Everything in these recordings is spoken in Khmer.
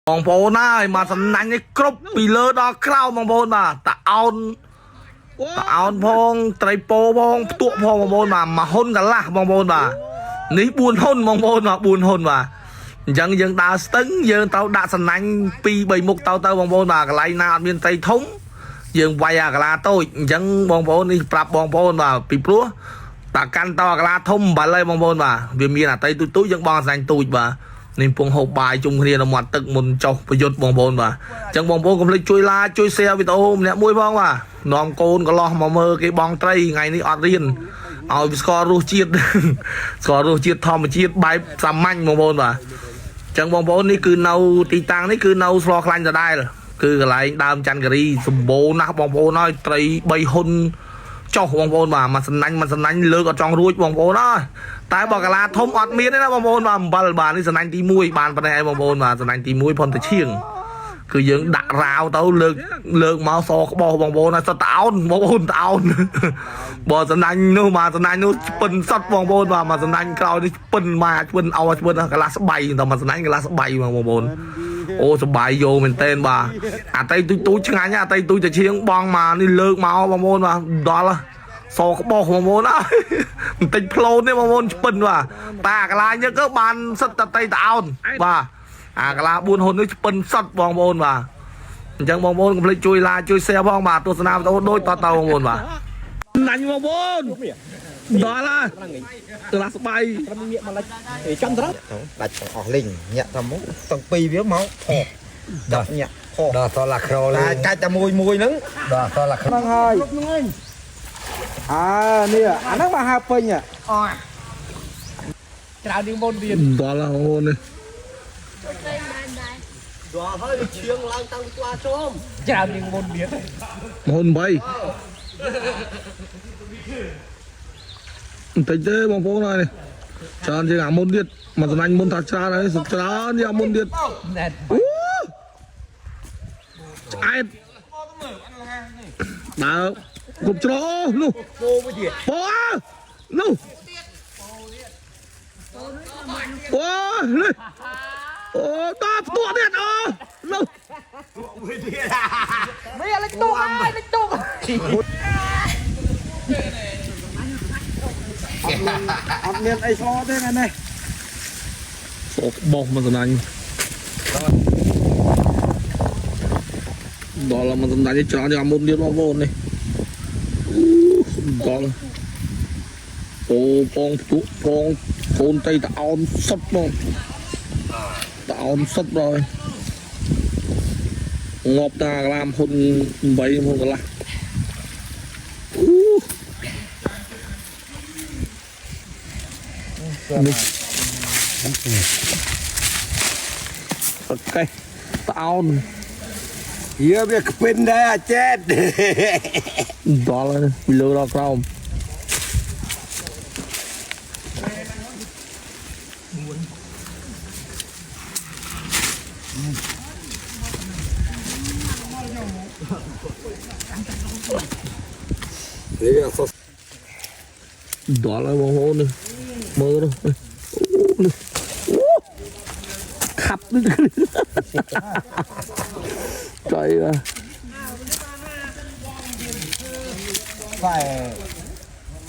បងប្អូនហើយមកសំណាញ់នេះគ្រប់ពីលើដល់ក្រោមបងប្អូនបាទតាអោនផងត្រីពោផងផ្ទក់ផងបងប្អូនបាទមកហ៊ុនកន្លះបងប្អូនបាទនេះ4ហ៊ុនបងប្អូនបាទ4ហ៊ុនបាទអញ្ចឹងយើងដើរស្ទឹងយើងទៅដាក់សំណាញ់2 3មុខទៅបងប្អូនបាទកន្លែងណាអត់មានត្រីធំយើងវាយអាកាឡាតូចអញ្ចឹងបងប្អូននេះប្រាប់បងប្អូនបាទពីព្រោះតាកាន់តអាកាឡាធំបាល់ហើយបងប្អូនបាទវាមានអាត្រីទូចយើងបងសំណាញ់ទូចបាទនេះពងហូបបាយជុំគ្នានៅមាត់ទឹកមុនចុះប្រយុទ្ធបងប្អូនបាទអញ្ចឹងបងប្អូនកុំភ្លេចជួយ like ជួយ share វីដេអូម្នាក់មួយផងបាទនាំកូនកន្លោះមកមើលគេបងត្រីថ្ងៃនេះអត់រៀនឲ្យស្គាល់រសជាតិស្គាល់រសជាតិធម្មជាតិបែបសាមញ្ញបងប្អូនបាទអញ្ចឹងបងប្អូននេះគឺនៅទីតាំងនេះគឺនៅស្លោខ្លាញ់ដដែលគឺកន្លែងដើមច័ន្ទគិរីសម្បូរណាស់បងប្អូនហើយត្រី3ហ៊ុនចុះបងប្អូនបាទមកសំណាញ់លើកអត់ចង់រួចបងប្អូនអើយតែបើកាឡាធំអត់មានទេណាបងប្អូនបាទអំបិលបាទនេះសំណាញ់ទី1បានប៉ុណ្ណេះឯងបងប្អូនបាទសំណាញ់ទី1ផុនទៅឈៀងគឺយើងដាក់រាវទៅលើកមកសក្បោសបងប្អូនហើយសតតោនបងប្អូនតោនបើសំណាញ់នោះមកសំណាញ់នោះពិនសតបងប្អូនបាទមកសំណាញ់ក្រោយនេះពិនមកពិនឲ្យពិនកន្លះស្បៃតែមកសំណាញ់កន្លះស្បៃបងប្អូនអូសបាយយោមែនតែនបាទអាតៃទូចឆ្ងាញ់អាតៃទូចទៅឈៀងបងមកនេះលើកមកបងប្អូនបាទដល់សក្បោសបងប្អូនអើយបន្តិចផ្លូនទេបងប្អូនពិនបាទតាកន្លែងនេះក៏បានសិតតតៃតោនបាទអាកាឡា4ហ៊ុននេះពិនសតបងប្អូនបាទអញ្ចឹងបងប្អូនកុំភ្លេចជួយ like ជួយ share ផងបាទទស្សនាវីដេអូដូចតទៅបងប្អូនបាទណាញ់បងប្អូនដល់ហើយកន្លះស្បៃងាកមកលិចចាំត្រង់ដាច់ទាំងអស់លីងញាក់តាមមុខទាំងពីរវាមកផកដាក់ញាក់ផកដល់តឡាក្រលេងកាច់តែមួយហ្នឹងដល់តឡាក្រហ្នឹងហើយនេះអាហ្នឹងមកហៅពេញអច្រើនជាងមុនទៀតដល់ហើយបងប្អូននេះដល់ហើយឈៀងឡើងតាំងស្វាជុំច្រើនជាងមុនទៀតមុន3បន្តិចទេបងប្អូនហើយនេះច្រើនជាងអាមុនទៀតមកសំណាញ់មុនថាច្រើនហើយសុខច្រើនជាងអាមុនទៀតអូឆ្អែតដើរគប់ច្រោនោះពោមួយទៀតពោនោះអូនេះអូតើផ្ទក់ទៀតអូនោះមួយទៀតវាលេចទូហើយលេចទូអត់មានអីឆ្លោទេថ្ងៃនេះសបោះមកសំណាញ់ដល់មកសំណាញ់ច្រើនជាងមុនទៀតបងប្អូននេះដល់អូបងផ្ទុកផងកូនតៃតអោនសុតបងតអោនសុតrồiងប់តាក្លាមហ៊ុន8ហ៊ុនកន្លះនេះអូខេតអោនយើវាខ្ពិនដែរអាចេតដល់ហើយពីលើដល់ក្រោមវាអត់ដល់ហើយបងប្អូននេះមើលនោះខាប់នេះចៃតែ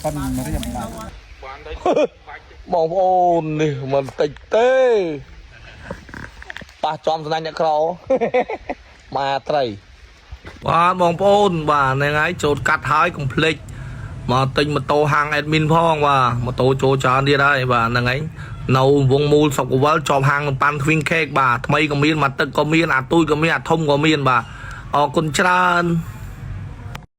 ប៉ុនរៀបឡើងបងប្អូននេះមិនតិចទេប៉ះចំស្នាញ់អ្នកក្រមកត្រីបាទបងប្អូនបាទហ្នឹងហើយចូលកាត់ហើយកុំភ្លេចមកទិញម៉ូតូហាង admin ផងបាទម៉ូតូចូលច្រើនទៀតហើយបាទហ្នឹងហើយនៅវងមូលសុកវលជាប់ហាងនំប៉័ង Twin Cake បាទថ្មីក៏មានមកទឹកក៏មានអាទូចក៏មានអាធំក៏មានបាទអរគុណច្រើន